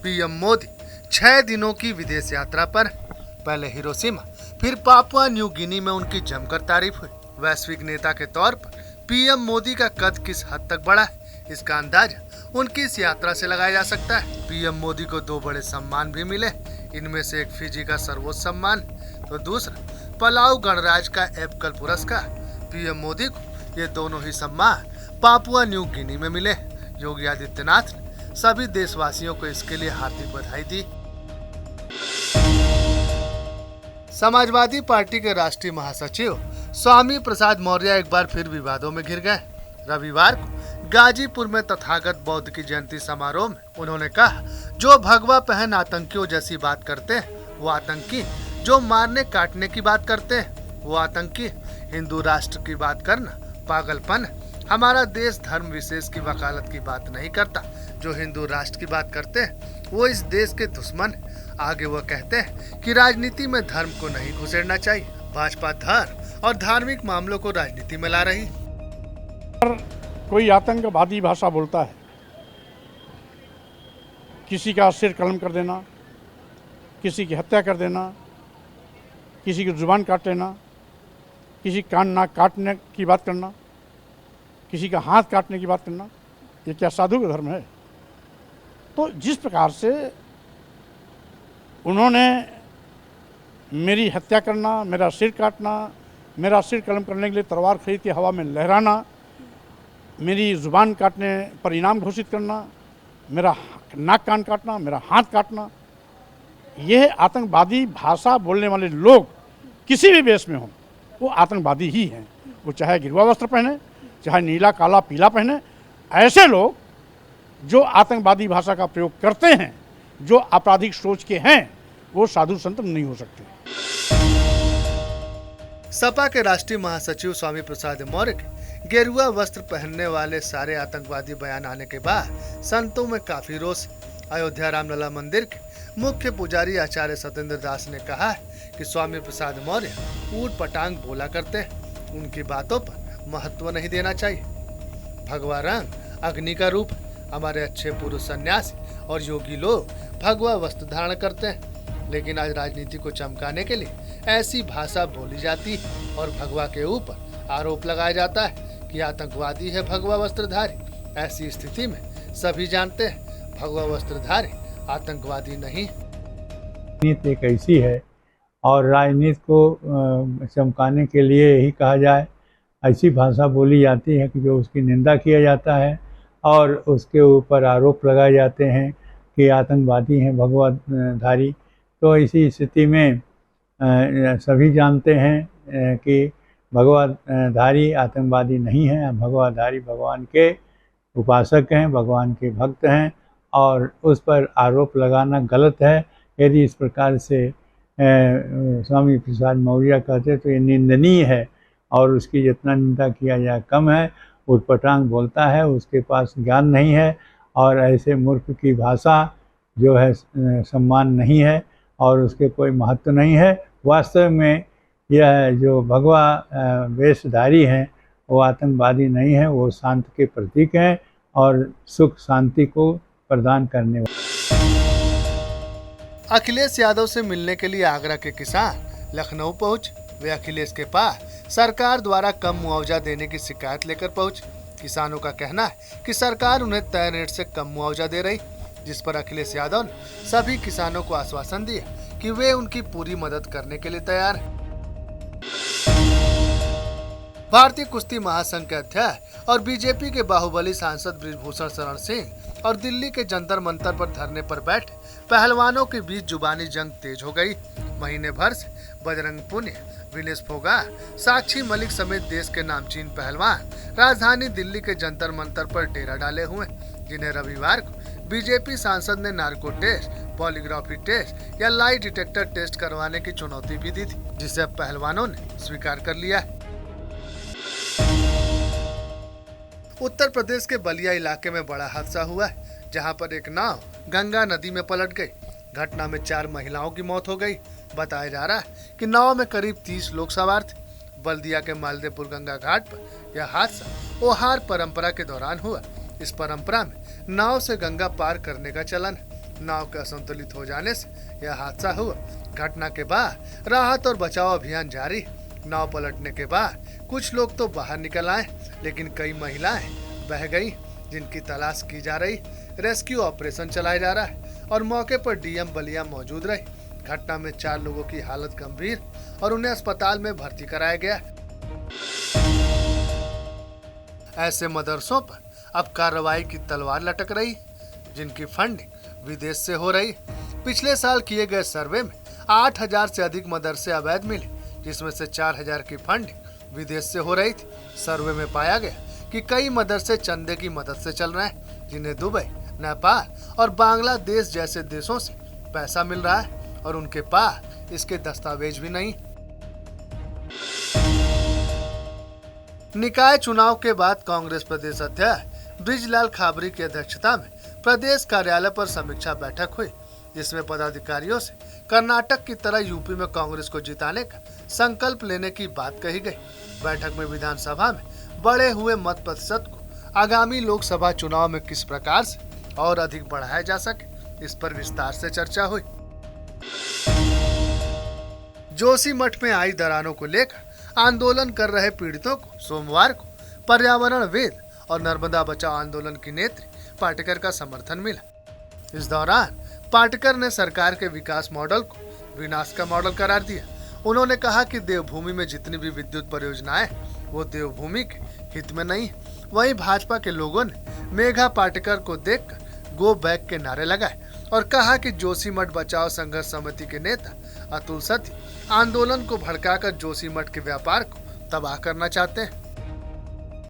PM Modi 6 दिनों की विदेश यात्रा पर। पहले हिरोशिमा फिर पापुआ न्यू गिनी में उनकी जमकर तारीफ हुई। वैश्विक नेता के तौर पर पीएम मोदी का कद किस हद तक बढ़ा है, इसका अंदाजा उनकी इस यात्रा से लगाया जा सकता है। पीएम मोदी को 2 बड़े सम्मान भी मिले। इनमें से एक फिजी का सर्वोच्च सम्मान तो दूसरा पलाऊ गणराज्य का एपकल पुरस्कार। पीएम मोदी को ये दोनों ही सम्मान पापुआ न्यू गिनी में मिले। योगी आदित्यनाथ ने सभी देशवासियों को इसके लिए हार्दिक बधाई दी। समाजवादी पार्टी के राष्ट्रीय महासचिव स्वामी प्रसाद मौर्य एक बार फिर विवादों में घिर गए। रविवार को गाजीपुर में तथागत बौद्ध की जयंती समारोह में उन्होंने कहा, जो भगवा पहन आतंकियों जैसी बात करते हैं वो आतंकी, जो मारने काटने की बात करते हैं वो आतंकी। हिंदू राष्ट्र की बात करना पागलपन है। हमारा देश धर्म विशेष की वकालत की बात नहीं करता। जो हिंदू राष्ट्र की बात करते हैं वो इस देश के दुश्मन है। आगे वो कहते हैं कि राजनीति में धर्म को नहीं घुसेड़ना चाहिए। भाजपा धर्म और धार्मिक मामलों को राजनीति में ला रही। कोई आतंकवादी भाषा बोलता है, किसी का सिर कलम कर देना, किसी की हत्या कर देना, किसी की जुबान काट लेना, किसी कान नाक काटने की बात करना, किसी का हाथ काटने की बात करना, ये क्या साधु का धर्म है? तो जिस प्रकार से उन्होंने मेरी हत्या करना, मेरा सिर काटना, मेरा सिर कलम करने के लिए तलवार खरीद के हवा में लहराना, मेरी जुबान काटने पर इनाम घोषित करना, मेरा नाक कान काटना, मेरा हाथ काटना, यह आतंकवादी भाषा बोलने वाले लोग किसी भी वेश में हों वो आतंकवादी ही हैं। वो चाहे गिरवा वस्त्र पहने, चाहे नीला काला पीला पहने, ऐसे लोग जो आतंकवादी भाषा का प्रयोग करते हैं, जो आपराधिक सोच के हैं, वो साधु संत नहीं हो सकते। सपा के राष्ट्रीय महासचिव स्वामी प्रसाद मौर्य के गेरुआ वस्त्र पहनने वाले सारे आतंकवादी बयान आने के बाद संतों में काफी रोष। अयोध्या रामलला मंदिर के मुख्य पुजारी आचार्य सत्येंद्र दास ने कहा है कि स्वामी प्रसाद मौर्य ऊट पटांग बोला करते हैं, उनकी बातों पर महत्व नहीं देना चाहिए। भगवा रंग अग्नि का रूप। हमारे अच्छे पुरुष सन्यासी और योगी लोग भगवा वस्त्र धारण करते हैं, लेकिन आज राजनीति को चमकाने के लिए ऐसी भाषा बोली जाती है और भगवा के ऊपर आरोप लगाया जाता है कि आतंकवादी है भगवा वस्त्रधारी। ऐसी स्थिति में सभी जानते हैं भगवा वस्त्रधारी आतंकवादी नहीं। राजनीति एक ऐसी है और राजनीति को चमकाने के लिए ही कहा जाए, ऐसी भाषा बोली जाती है कि जो उसकी निंदा किया जाता है और उसके ऊपर आरोप लगाए जाते हैं कि आतंकवादी हैं भगवाधारी। तो इसी स्थिति में सभी जानते हैं कि भगवाधारी आतंकवादी नहीं है। भगवाधारी भगवान के उपासक हैं, भगवान के भक्त हैं और उस पर आरोप लगाना गलत है। यदि इस प्रकार से स्वामी प्रसाद मौर्य कहते तो ये निंदनीय है और उसकी जितना निंदा किया जाए कम है। उटपटांग बोलता है, उसके पास ज्ञान नहीं है और ऐसे मूर्ख की भाषा जो है सम्मान नहीं है और उसके कोई महत्व नहीं है। वास्तव में यह जो भगवा वेशधारी हैं वो आतंकवादी नहीं है, वो शांति के प्रतीक हैं और सुख शांति को प्रदान करने वाले। अखिलेश यादव से मिलने के लिए आगरा के किसान लखनऊ पहुंचे। वे अखिलेश के पास सरकार द्वारा कम मुआवजा देने की शिकायत लेकर पहुंचे। किसानों का कहना है कि सरकार उन्हें तय रेट से कम मुआवजा दे रही, जिस पर अखिलेश यादव ने सभी किसानों को आश्वासन दिया कि वे उनकी पूरी मदद करने के लिए तैयार हैं। भारतीय कुश्ती महासंघ के अध्यक्ष और बीजेपी के बाहुबली सांसद बृजभूषण शरण सिंह और दिल्ली के जंतर मंतर पर धरने पर बैठे पहलवानों के बीच जुबानी जंग तेज हो गई। महीने भर से बजरंग पुनिया, विनेश फोगाट, साक्षी मलिक समेत देश के नामचीन पहलवान राजधानी दिल्ली के जंतर मंतर पर डेरा डाले हुए, जिन्हें रविवार को बीजेपी सांसद ने नार्को टेस्ट, पॉलीग्राफी टेस्ट या लाई डिटेक्टर टेस्ट करवाने की चुनौती भी दी थी, जिसे अब पहलवानों ने स्वीकार कर लिया। उत्तर प्रदेश के बलिया इलाके में बड़ा हादसा हुआ है, जहां पर एक नाव गंगा नदी में पलट गई। घटना में 4 महिलाओं की मौत हो गई। बताया जा रहा है कि नाव में करीब 30 लोग सवार थे। बल्दिया के मालदेपुर गंगा घाट पर यह हादसा ओहार परंपरा के दौरान हुआ। इस परंपरा में नाव से गंगा पार करने का चलन है। नाव के असंतुलित हो जाने से यह हादसा हुआ। घटना के बाद राहत और बचाव अभियान जारी। नाव पलटने के बाद कुछ लोग तो बाहर निकल आए, लेकिन कई महिलाएं बह गईं, जिनकी तलाश की जा रही। रेस्क्यू ऑपरेशन चलाया जा रहा है और मौके पर डीएम बलिया मौजूद रहे। घटना में 4 लोगों की हालत गंभीर और उन्हें अस्पताल में भर्ती कराया गया। ऐसे मदरसों पर अब कार्रवाई की तलवार लटक रही, जिनकी फंडिंग विदेश से हो रही। पिछले साल किए गए सर्वे में 8000 से अधिक मदरसे अवैध मिले, जिसमें से 4000 की फंडिंग विदेश से हो रही थी। सर्वे में पाया गया कि कई मदरसे चंदे की मदद से चल रहे हैं, जिन्हें दुबई, नेपाल और बांग्लादेश जैसे देशों से पैसा मिल रहा है और उनके पास इसके दस्तावेज भी नहीं। निकाय चुनाव के बाद कांग्रेस प्रदेश अध्यक्ष ब्रिजलाल खाबरी की अध्यक्षता में प्रदेश कार्यालय पर समीक्षा बैठक हुई, जिसमें पदाधिकारियों से कर्नाटक की तरह यूपी में कांग्रेस को जिताने का संकल्प लेने की बात कही गई। बैठक में विधानसभा में बढ़े हुए मत प्रतिशत को आगामी लोकसभा चुनाव में किस प्रकार से और अधिक बढ़ाया जा सके, इस पर विस्तार से चर्चा हुई। जोशीमठ में आई दरारों को लेकर आंदोलन कर रहे पीड़ितों को सोमवार को पर्यावरण वेद और नर्मदा बचाओ आंदोलन की नेत्री पाटेकर का समर्थन मिला। इस दौरान पाटेकर ने सरकार के विकास मॉडल को विनाश का मॉडल करार दिया। उन्होंने कहा कि देवभूमि में जितनी भी विद्युत परियोजनाएं वो देवभूमि के हित में नहीं। वहीं भाजपा के लोगों ने मेघा पाटेकर को देखकर गो बैक के नारे लगाए और कहा कि जोशीमठ बचाओ संघर्ष समिति के नेता अतुल सती आंदोलन को भड़काकर जोशीमठ के व्यापार को तबाह करना चाहते हैं।